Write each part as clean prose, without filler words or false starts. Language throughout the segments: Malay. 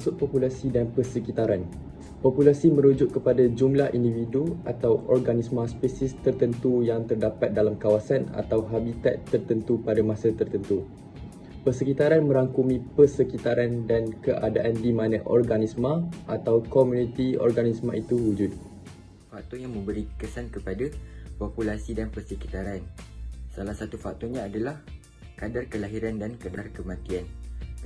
Maksud populasi dan persekitaran. Populasi merujuk kepada jumlah individu atau organisma spesies tertentu yang terdapat dalam kawasan atau habitat tertentu pada masa tertentu. Persekitaran merangkumi persekitaran dan keadaan di mana organisma atau komuniti organisma itu wujud. Faktor yang memberi kesan kepada populasi dan persekitaran. Salah satu faktornya adalah kadar kelahiran dan kadar kematian.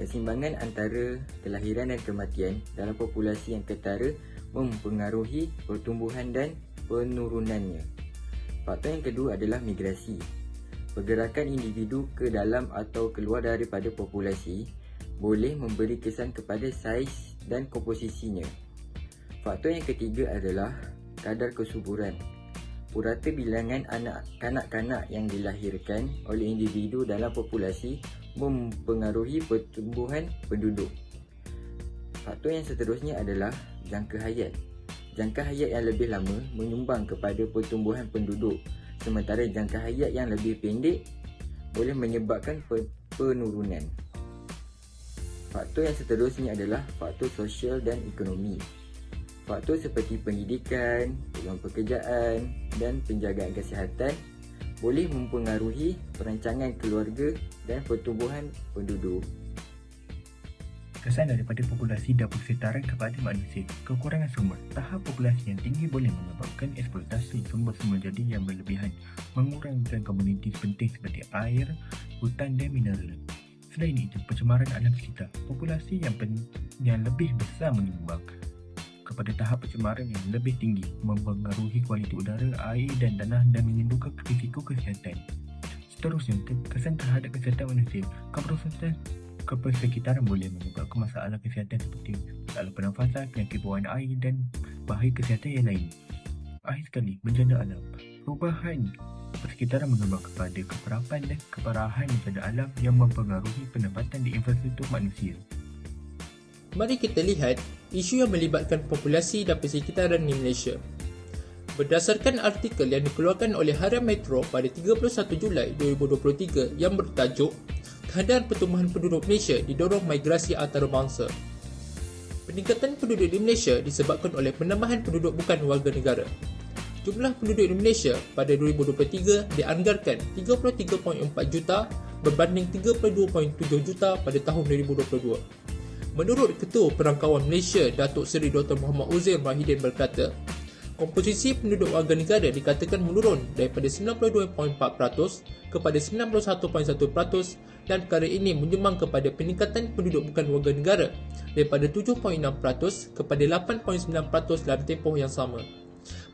Keseimbangan antara kelahiran dan kematian dalam populasi yang ketara mempengaruhi pertumbuhan dan penurunannya. Faktor yang kedua adalah migrasi. Pergerakan individu ke dalam atau keluar daripada populasi boleh memberi kesan kepada saiz dan komposisinya. Faktor yang ketiga adalah kadar kesuburan. Purata bilangan anak kanak-kanak yang dilahirkan oleh individu dalam populasi mempengaruhi pertumbuhan penduduk. Faktor yang seterusnya adalah jangka hayat. Jangka hayat yang lebih lama menyumbang kepada pertumbuhan penduduk, sementara jangka hayat yang lebih pendek boleh menyebabkan penurunan. Faktor yang seterusnya adalah faktor sosial dan ekonomi. Faktor seperti pendidikan, peluang pekerjaan dan penjagaan kesihatan boleh mempengaruhi perancangan keluarga dan pertumbuhan penduduk. Kesan daripada populasi dan persekitaran kepada manusia. Kekurangan sumber. Tahap populasi yang tinggi boleh menyebabkan eksploitasi sumber-sumber jadi yang berlebihan, mengurangkan komuniti penting seperti air, hutan dan mineral. Selain itu, pencemaran alam sekitar. Populasi yang lebih besar menyumbang kepada tahap pencemaran yang lebih tinggi, mempengaruhi kualiti udara, air dan tanah dan menimbulkan risiko kesihatan. Seterusnya, kesan terhadap kesihatan manusia. Keperosotan ke persekitaran boleh menyebabkan masalah kesihatan seperti masalah pernafasan, penyakit bawaan air dan bahaya kesihatan yang lain. Akhir sekali, bencana alam. Perubahan persekitaran menyumbang kepada keperapan dan keparahan bencana alam yang mempengaruhi pendapatan di infrastruktur manusia. Mari kita lihat isu yang melibatkan populasi dan persekitaran di Malaysia. Berdasarkan artikel yang dikeluarkan oleh Harian Metro pada 31 Julai 2023 yang bertajuk Kadar Pertumbuhan Penduduk Malaysia didorong migrasi antarabangsa. Peningkatan penduduk di Malaysia disebabkan oleh penambahan penduduk bukan warga negara. Jumlah penduduk di Malaysia pada 2023 dianggarkan 33.4 juta berbanding 32.7 juta pada tahun 2022. Menurut Ketua Perangkawan Malaysia Datuk Seri Dr. Muhammad Uzair Mahidin berkata, komposisi penduduk warga negara dikatakan menurun daripada 92.4% kepada 91.1% dan perkara ini menyumbang kepada peningkatan penduduk bukan warga negara daripada 7.6% kepada 8.9% dalam tempoh yang sama.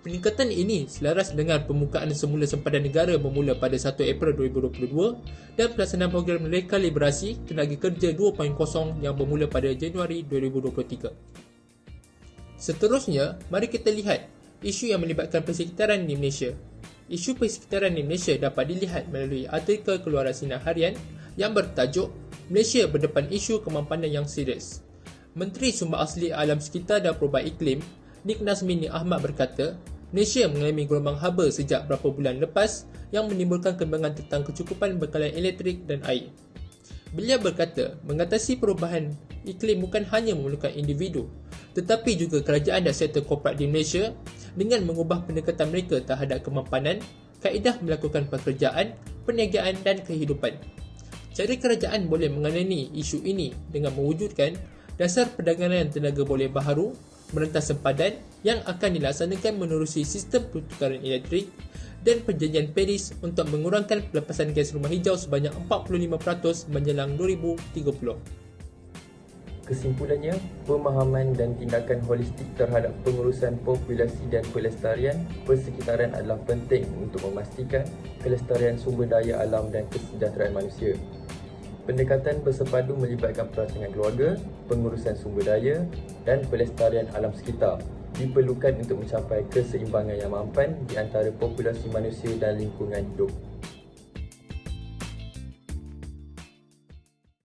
Peningkatan ini selaras dengan pembukaan semula sempadan negara bermula pada 1 April 2022 dan pelaksanaan program rekalibrasi tenaga kerja 2.0 yang bermula pada Januari 2023. Seterusnya, mari kita lihat isu yang melibatkan persekitaran di Malaysia. Isu persekitaran di Malaysia dapat dilihat melalui artikel keluaran Sinar Harian yang bertajuk Malaysia berdepan isu kemampanan yang serius. Menteri Sumber Asli Alam Sekitar dan Perubahan Iklim Nik Nazmini Ahmad berkata, Malaysia mengalami gelombang haba sejak beberapa bulan lepas yang menimbulkan kebimbangan tentang kecukupan bekalan elektrik dan air. Beliau berkata, mengatasi perubahan iklim bukan hanya memerlukan individu, tetapi juga kerajaan dan sektor korporat di Malaysia dengan mengubah pendekatan mereka terhadap kemampanan, kaedah melakukan pekerjaan, perniagaan dan kehidupan. Cara kerajaan boleh menangani isu ini dengan mewujudkan dasar perdagangan tenaga boleh baharu, merentas sempadan yang akan dilaksanakan menerusi sistem pertukaran elektrik dan perjanjian Paris untuk mengurangkan pelepasan gas rumah hijau sebanyak 45% menjelang 2030. Kesimpulannya, pemahaman dan tindakan holistik terhadap pengurusan populasi dan pelestarian persekitaran adalah penting untuk memastikan kelestarian sumber daya alam dan kesejahteraan manusia. Pendekatan bersepadu melibatkan perancangan keluarga, pengurusan sumber daya dan pelestarian alam sekitar diperlukan untuk mencapai keseimbangan yang mampan di antara populasi manusia dan lingkungan hidup.